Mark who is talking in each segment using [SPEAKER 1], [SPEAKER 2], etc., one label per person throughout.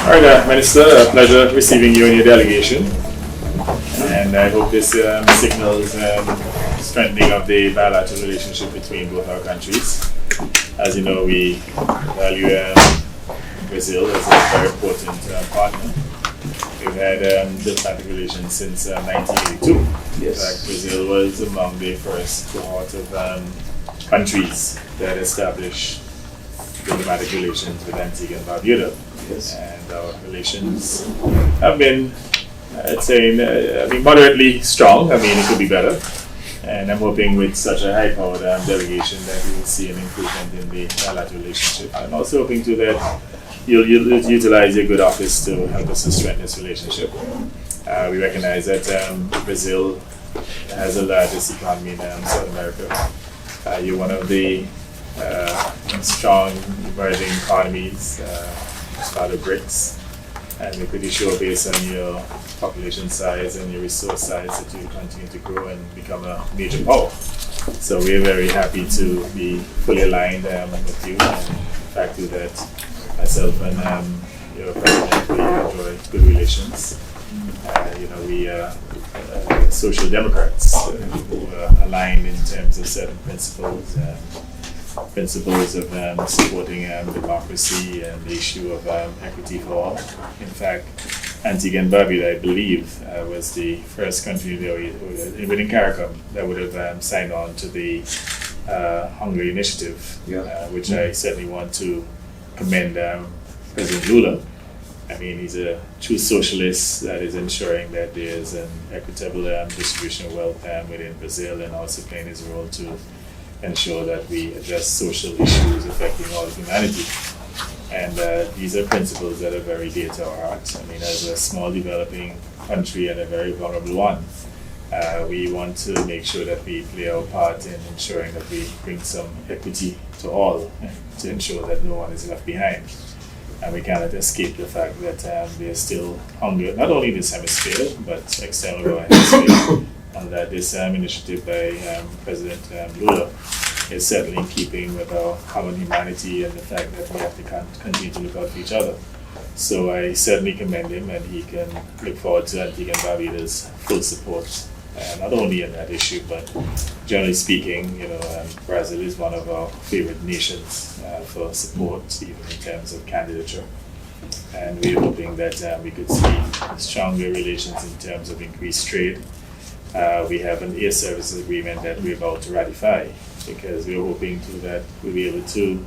[SPEAKER 1] All right, Minister, a pleasure receiving you and your delegation. And I hope this signals strengthening of the bilateral relationship between both our countries. As you know, we value Brazil as a very important partner. We've had diplomatic relations since 1982.
[SPEAKER 2] Yes.
[SPEAKER 1] In fact, Brazil was among the first cohort of countries that established diplomatic relations with Antigua and Barbuda.
[SPEAKER 2] Yes.
[SPEAKER 1] And our relations have been, I'd say, moderately strong. I mean, it could be better. And I'm hoping with such a high-powered delegation that we will see an improvement in the bilateral relationship. I'm also hoping to that you'll utilize your good office to help us to strengthen this relationship. We recognize that Brazil has the largest economy in South America. You're one of the strong emerging economies as part of BRICS, and we're pretty sure based on your population size and your resource size that you continue to grow and become a major power. So we're very happy to be fully aligned with you, and the fact that myself and your president, we enjoy good relations. We are social democrats who are aligned in terms of certain principles of supporting democracy and the issue of equity for all. In fact, Antigua and Barbuda, I believe, was the first country within CARICOM that would have signed on to the Hungary Initiative, which I certainly want to commend President Lula. I mean, he's a true socialist that is ensuring that there's an equitable distribution of wealth within Brazil, and also playing his role to ensure that we address social issues affecting all of humanity. And these are principles that are very dear to our hearts. I mean, as a small developing country and a very vulnerable one, we want to make sure that we play our part in ensuring that we bring some equity to all, to ensure that no one is left behind. And we cannot escape the fact that there's still hunger, not only in this hemisphere, but external hemisphere. And that this initiative by President Lula is certainly in keeping with our common humanity and the fact that we have to continue to look out for each other. So I certainly commend him, and he can look forward to Antigua and Barbuda's full support, not only in that issue, but generally speaking, Brazil is one of our favorite nations for support, even in terms of candidature. And we're hoping that we could see stronger relations in terms of increased trade. We have an air services agreement that we're about to ratify, because we're hoping that we'll be able to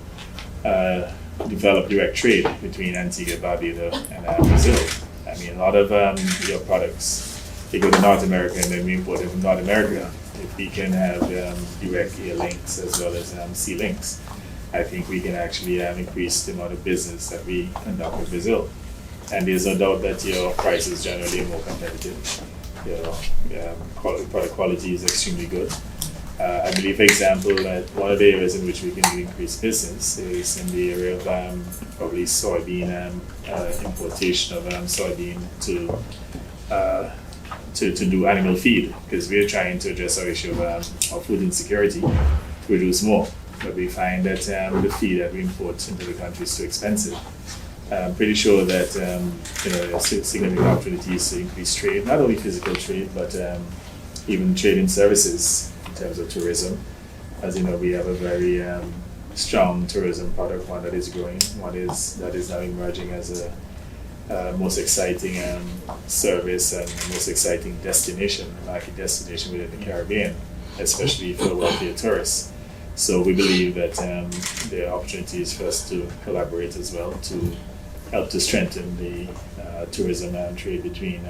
[SPEAKER 1] develop direct trade between Antigua, Barbuda, and Brazil. I mean, a lot of your products, they go to North America and then we import them from North America. If we can have direct air links as well as sea links, I think we can actually increase the amount of business that we conduct with Brazil. And there's no doubt that your prices generally are more competitive. Your product quality is extremely good. I believe, for example, that one of the areas in which we can increase business is in the area of probably soybean importation of soybean to do animal feed, because we're trying to address our issue of our food insecurity, to produce more. But we find that the feed that we import into the country is too expensive. I'm pretty sure that there are significant opportunities to increase trade, not only physical trade, but even trade in services in terms of tourism. As you know, we have a very strong tourism product, one that is growing, that is now emerging as a most exciting service and most exciting market destination within the Caribbean, especially for wealthier tourists. So we believe that there are opportunities for us to collaborate as well to help to strengthen the tourism and trade between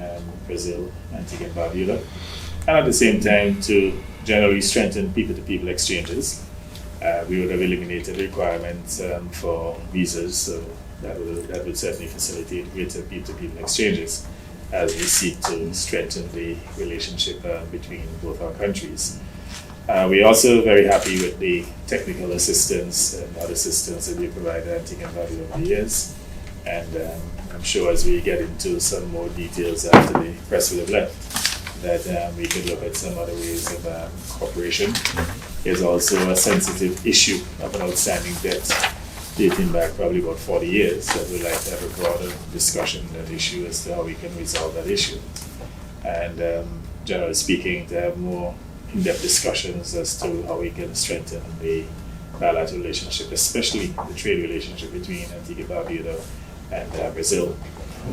[SPEAKER 1] Brazil, Antigua and Barbuda, and at the same time to generally strengthen people-to-people exchanges. We would have eliminated requirements for visas, so that would certainly facilitate greater people-to-people exchanges as we seek to strengthen the relationship between both our countries. We're also very happy with the technical assistance and other assistance that we provide Antigua and Barbuda over the years. And I'm sure as we get into some more details after the press would have left, that we could look at some other ways of cooperation. There's also a sensitive issue of an outstanding debt dating back probably about 40 years, that we'd like to have a broader discussion on that issue as to how we can resolve that issue. And generally speaking, to have more in-depth discussions as to how we can strengthen the bilateral relationship, especially the trade relationship between Antigua Barbuda and Brazil.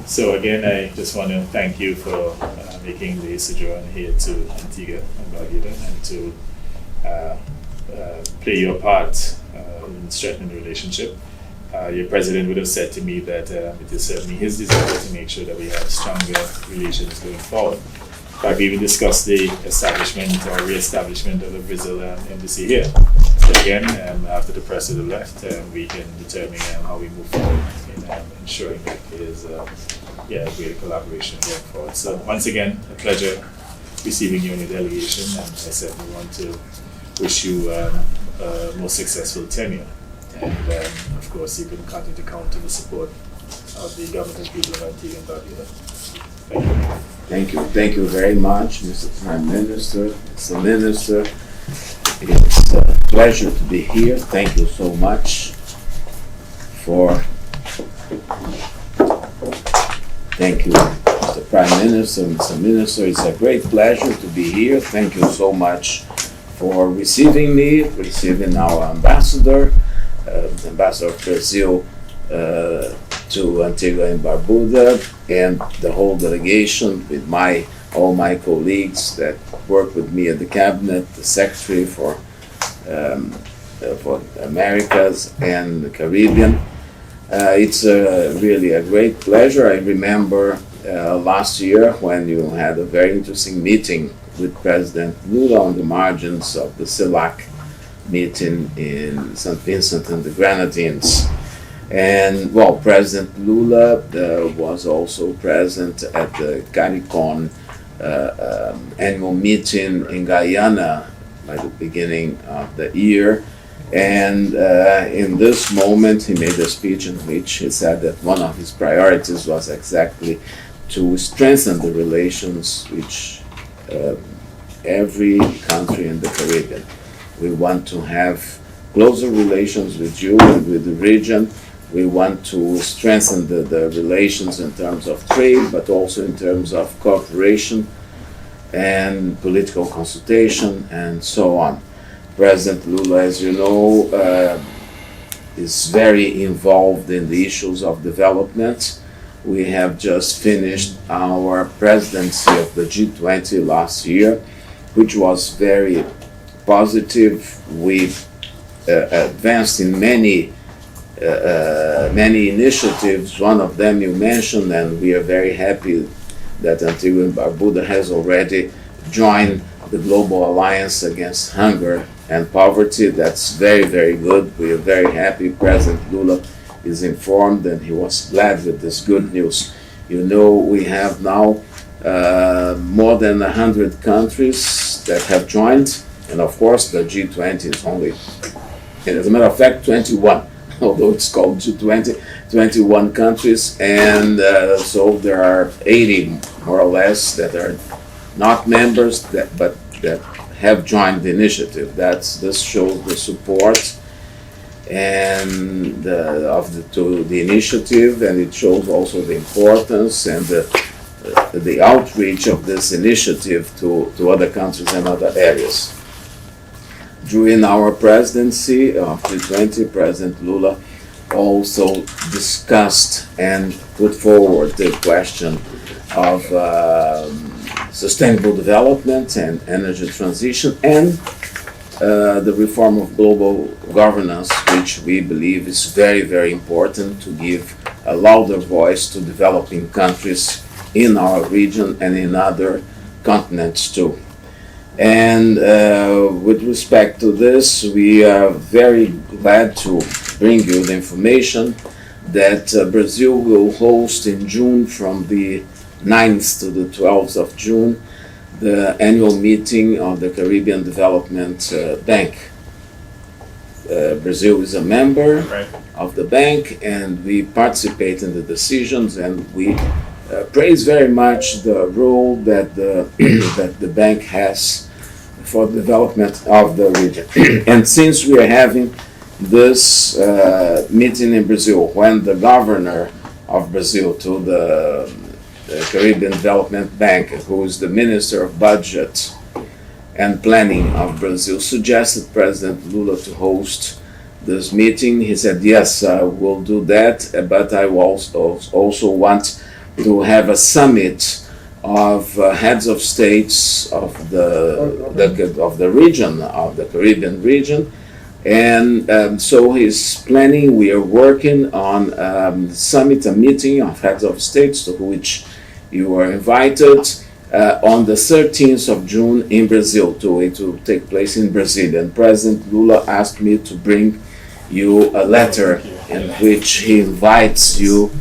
[SPEAKER 1] So again, I just want to thank you for making the sojourn here to Antigua and Barbuda, and to play your part in strengthening the relationship. Your president would have said to me that it is certainly his desire to make sure that we have stronger relations going forward. In fact, we even discussed the establishment or re-establishment of the Brazil embassy here. So again, after the president left, we can determine how we move forward in ensuring that there is greater collaboration going forward. So once again, a pleasure receiving you in your delegation, and I certainly want to wish you a more successful tenure. And of course, you can continue to count on the support of the government and people of Antigua and Barbuda. Thank you.
[SPEAKER 2] Thank you very much, Mr. Prime Minister, Mr. Minister. It's a pleasure to be here. Thank you so much Thank you, Mr. Prime Minister, Mr. Minister. It's a great pleasure to be here. Thank you so much for receiving me, receiving our ambassador, Ambassador of Brazil to Antigua and Barbuda, and the whole delegation with all my colleagues that work with me at the cabinet, the secretary for Americas and the Caribbean. It's really a great pleasure. I remember last year when you had a very interesting meeting with President Lula on the margins of the CELAC meeting in St. Vincent and the Grenadines. And well, President Lula was also present at the CARICOM annual meeting in Guyana by the beginning of the year. And in this moment, he made a speech in which he said that one of his priorities was exactly to strengthen the relations which every country in the Caribbean. We want to have closer relations with you and with the region. We want to strengthen the relations in terms of trade, but also in terms of cooperation and political consultation and so on. President Lula, as you know, is very involved in the issues of development. We have just finished our presidency of the G20 last year, which was very positive. We advanced in many initiatives. One of them you mentioned, and we are very happy that Antigua and Barbuda has already joined the Global Alliance Against Hunger and Poverty. That's very, very good. We are very happy. President Lula is informed, and he was glad with this good news. You know, we have now more than 100 countries that have joined, and of course the G20 is only, as a matter of fact, 21, although it's called G20, 21 countries, and so there are 80 more or less that are not members, but that have joined the initiative. This shows the support and to the initiative, and it shows also the importance and the outreach of this initiative to other countries and other areas. During our presidency of G20, President Lula also discussed and put forward the question of sustainable development and energy transition, and the reform of global governance, which we believe is very, very important to give a louder voice to developing countries in our region and in other continents too. And with respect to this, we are very glad to bring you the information that Brazil will host in June, from the 9th to the 12th of June, the annual meeting of the Caribbean Development Bank. Brazil is a member of the bank, and we participate in the decisions, and we praise very much the role that the bank has for the development of the region. And since we are having this meeting in Brazil, when the governor of Brazil to the Caribbean Development Bank, who is the Minister of Budget and Planning of Brazil, suggested President Lula to host this meeting. He said, yes, we'll do that, but I also want to have a summit of heads of states of the region, of the Caribbean region. And so he's planning, we are working on summit, a meeting of heads of states to which you are invited on the 13th of June in Brazil. It will take place in Brazil. And President Lula asked me to bring you a letter in which he invites you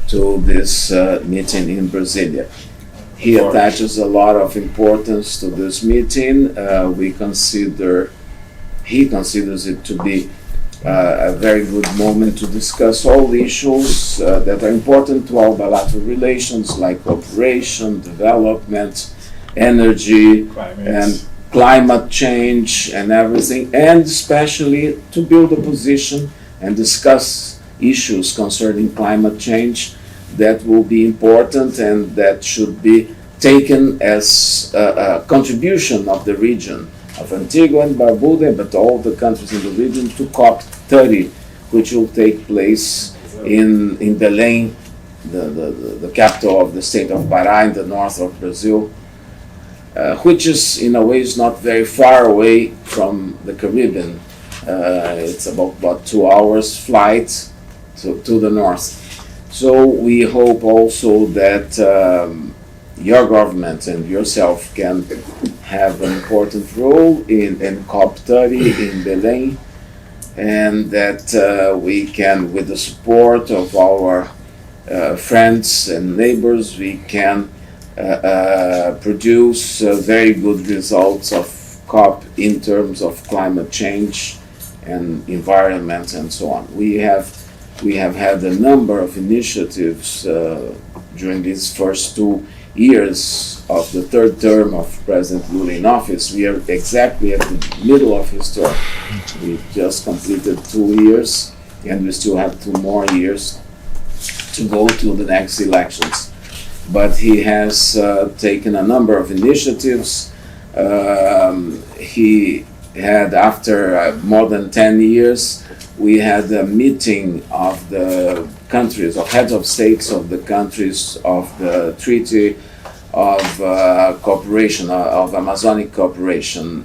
[SPEAKER 2] to this meeting in Brasilia. He attaches a lot of importance to this meeting. He considers it to be a very good moment to discuss all the issues that are important to our bilateral relations, like cooperation, development, energy, and climate change and everything, and especially to build a position and discuss issues concerning climate change that will be important and that should be taken as a contribution of the region of Antigua and Barbuda, but all the countries in the region, to COP30, which will take place in Belém, the capital of the state of Pará in the north of Brazil, which is in a way is not very far away from the Caribbean. It's about 2 hours flight to the north. So we hope also that your government and yourself can have an important role in COP30 in Belém, and that we can, with the support of our friends and neighbors, we can produce very good results of COP in terms of climate change and environment and so on. We have had a number of initiatives during these first 2 years of the third term of President Lula in office. We are exactly at the middle of his term. We just completed 2 years, and we still have 2 more years to go to the next elections. But he has taken a number of initiatives. He had, after more than 10 years, we had a meeting of the countries, of heads of states of the countries of the Treaty of Cooperation, of Amazonic Cooperation,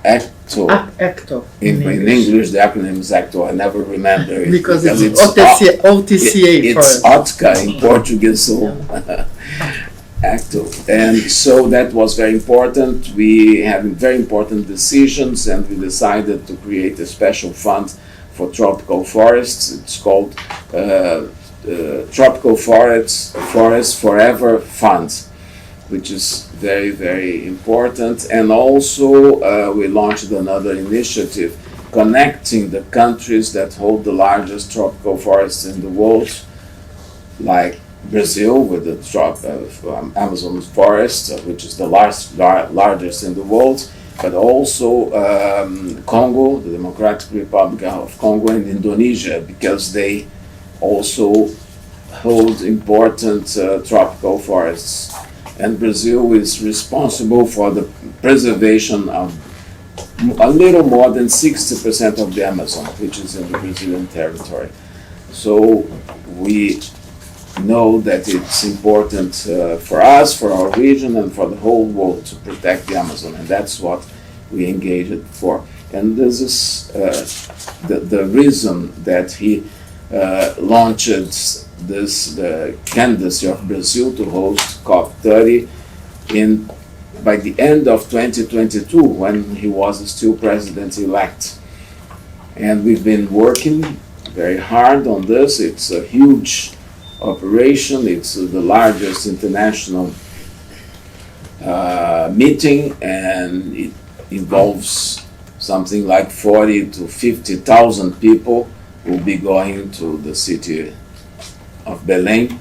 [SPEAKER 2] ACTO.
[SPEAKER 3] ACTO.
[SPEAKER 2] In English, the acronym is ACTO. I never remember it.
[SPEAKER 3] Because it's OTCA
[SPEAKER 2] it's OTCA in Portuguese, so ACTO. And so that was very important. We had very important decisions, and we decided to create a special fund for tropical forests. It's called Tropical Forest Forever Fund, which is very, very important. And also we launched another initiative connecting the countries that hold the largest tropical forests in the world, like Brazil with the Amazon forest, which is the largest in the world, but also Congo, the Democratic Republic of Congo, and Indonesia, because they also hold important tropical forests. And Brazil is responsible for the preservation of a little more than 60% of the Amazon, which is in the Brazilian territory. So we know that it's important for us, for our region, and for the whole world to protect the Amazon, and that's what we engaged for. And this is the reason that he launched the candidacy of Brazil to host COP30 by the end of 2022, when he was still president-elect. And we've been working very hard on this. It's a huge operation. It's the largest international meeting, and it involves something like 40 to 50,000 people who will be going to the city of Belém.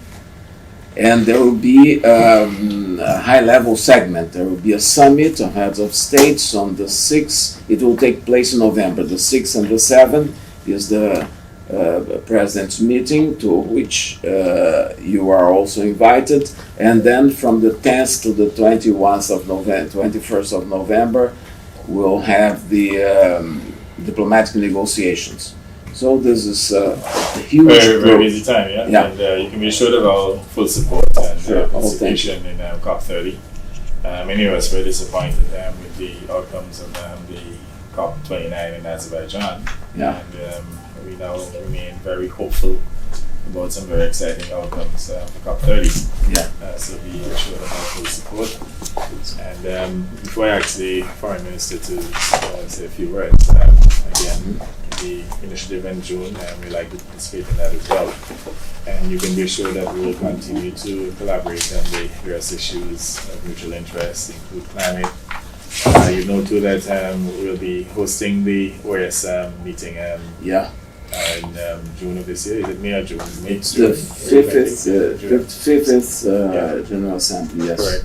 [SPEAKER 2] And there will be a high-level segment. There will be a summit of heads of states on the 6th. It will take place in November, the 6th and the 7th, is the president's meeting, to which you are also invited. And then from the 10th to the 21st of November, we'll have the diplomatic negotiations. So this is a huge
[SPEAKER 1] Very, very
[SPEAKER 2] group.
[SPEAKER 1] busy time, yeah.
[SPEAKER 2] Yeah.
[SPEAKER 1] And you can be assured of our full support and
[SPEAKER 2] Sure.
[SPEAKER 1] participation in COP30. Many of us were disappointed with the outcomes of the COP29 in Azerbaijan.
[SPEAKER 2] Yeah.
[SPEAKER 1] And we now remain very hopeful about some very exciting outcomes for COP30.
[SPEAKER 2] Yeah.
[SPEAKER 1] So be assured of our full support. And before I ask the Foreign Minister to say a few words, again, the initiative in June, and we like to participate in that as well. And you can be assured that we will continue to collaborate on the various issues of mutual interest, include climate. You know too that we'll be hosting the OS meeting
[SPEAKER 2] Yeah.
[SPEAKER 1] in June of this year. Is it May or June? May.
[SPEAKER 2] The fifth General Assembly, yes.
[SPEAKER 1] Correct.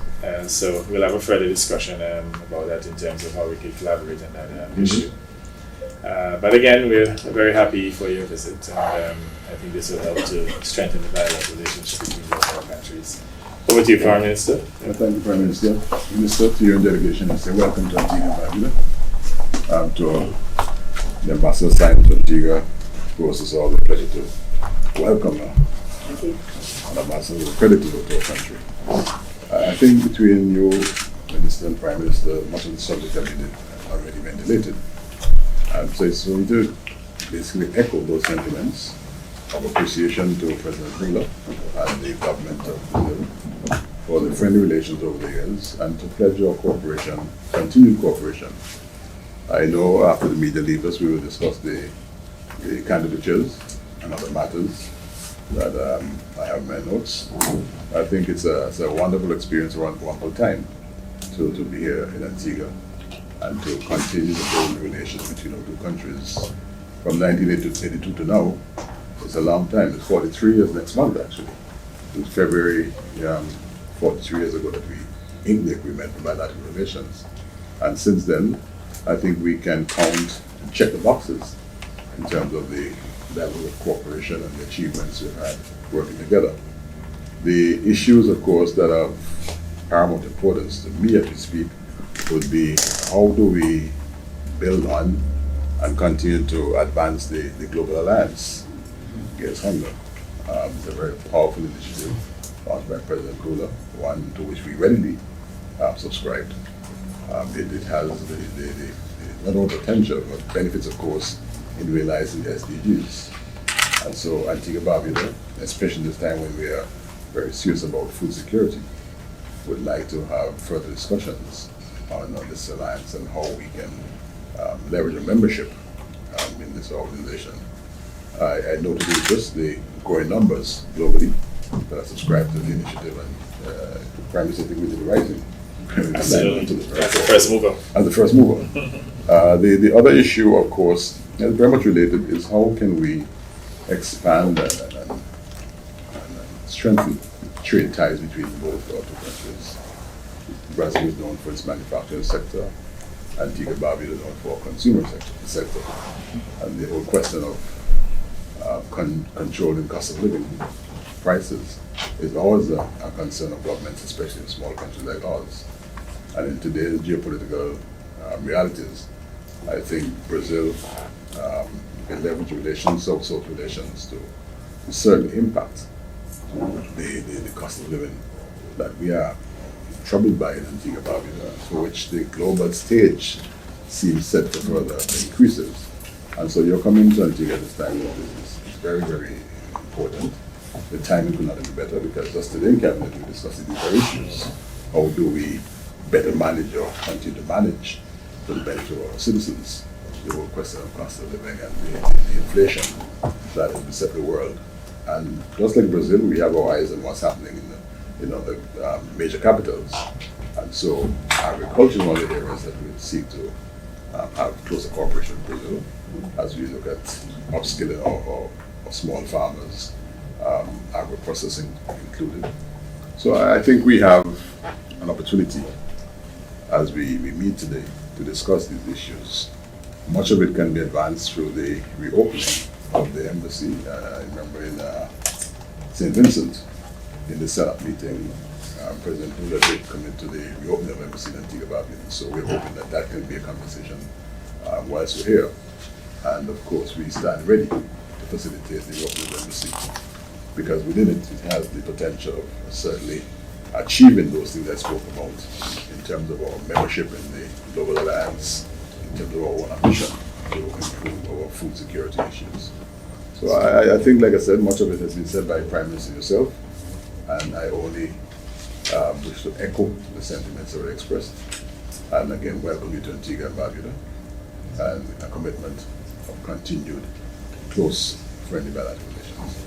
[SPEAKER 1] So we'll have a further discussion about that in terms of how we can collaborate on that issue. But again, we're very happy for your visit, and I think this will help to strengthen the dialogue relationship between both our countries. Over to you, Foreign Minister.
[SPEAKER 4] Thank you, Prime Minister. Minister, to your delegation, I say welcome to Antigua and Barbuda. To the Ambassador Simon to Antigua, of course, it's always a pleasure to welcome her. And Ambassador, it's a credit to our country. I think between you, Minister and Prime Minister, much of the subject has been already ventilated. So it's going to basically echo those sentiments of appreciation to President Lula and the government of Brazil for the friendly relations over the years, and to pledge our cooperation, continued cooperation. I know after the media leaves us, we will discuss the candidatures and other matters that I have in my notes. I think it's a wonderful experience, a wonderful time to be here in Antigua and to continue the building relations between our two countries. From 1982 to now, it's a long time. It's 43 years next month, actually. It was February 43 years ago that we inked the agreement for bilateral relations. And since then, I think we can count and check the boxes in terms of the level of cooperation and the achievements we've had working together. The issues, of course, that are of paramount importance to me as we speak would be how do we build on and continue to advance the Global Alliance against hunger. It's a very powerful initiative launched by President Lula, one to which we readily subscribed. It has not only potential, but benefits, of course, in realizing the SDGs. And so Antigua Barbuda, especially this time when we are very serious about food security, would like to have further discussions on this alliance and how we can leverage a membership in this organization. I noted just the growing numbers globally that are subscribed to the initiative, and Prime Minister, I think we did the right thing.
[SPEAKER 1] Absolutely. That's the first mover.
[SPEAKER 4] As the first mover. The other issue, of course, and very much related, is how can we expand and strengthen trade ties between both our two countries. Brazil is known for its manufacturing sector, Antigua Barbuda is known for our consumer sector. And the whole question of controlling cost of living prices is always a concern of governments, especially in small countries like ours. And in today's geopolitical realities, I think Brazil can leverage relations, South-South relations, to certainly impact the cost of living that we are troubled by in Antigua Barbuda, for which the global stage seems set for further increases. And so you're coming to Antigua this time, is very, very important. The timing could not have been better, because just today in Cabinet we discussed these very issues. How do we better manage or continue to manage for the benefit of our citizens the whole question of cost of living and the inflation that has beset the world. And just like Brazil, we have our eyes on what's happening in the major capitals. And so agriculture is one of the areas that we seek to have closer cooperation with Brazil as we look at upskilling our small farmers, agro-processing included. So I think we have an opportunity as we meet today to discuss these issues much of it can be advanced through the reopening of the embassy. I remember in St. Vincent, in the Senate meeting, President Lula did commit to the reopening of embassy in Antigua and Barbuda. So we're hoping that that can be a conversation whilst we're here. And of course, we stand ready to facilitate the reopening of the embassy, because within it, it has the potential of certainly achieving those things I spoke about in terms of our membership in the Global Alliance, in terms of our own ambition to improve our food security issues. So I think, like I said, much of it has been said by Prime Minister yourself, and I only wish to echo the sentiments that were expressed. And again, welcome you to Antigua and Barbuda, and a commitment of continued close friendly bilateral relations.